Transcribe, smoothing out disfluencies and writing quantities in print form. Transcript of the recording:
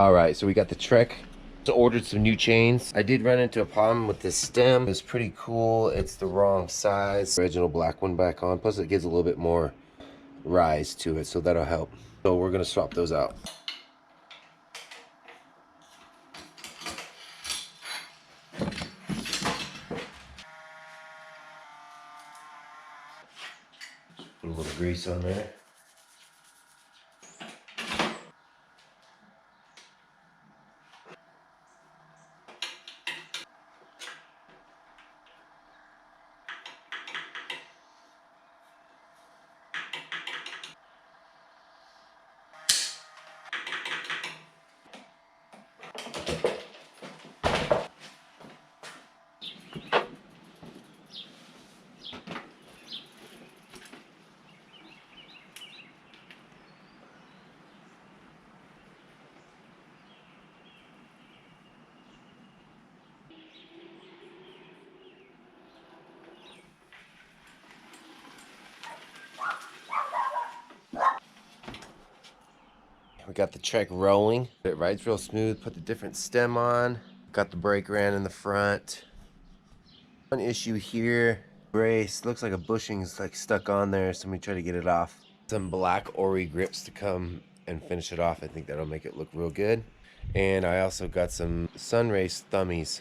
All right, so we got the Trek. So ordered some new chains. I did run into a problem with this stem. It's pretty cool. It's the wrong size. Original black one back on. Plus it gives a little bit more rise to it, so that'll help. So we're gonna swap those out. Put a little grease on there. We got the Trek rolling. It rides real smooth. Put the different stem on. Got the brake ran in the front. One issue here. Brace looks like a bushing's like stuck on there. Somebody try to get it off. Some black Ori grips to come and finish it off. I think that'll make it look real good. And I also got some Sunrace thummies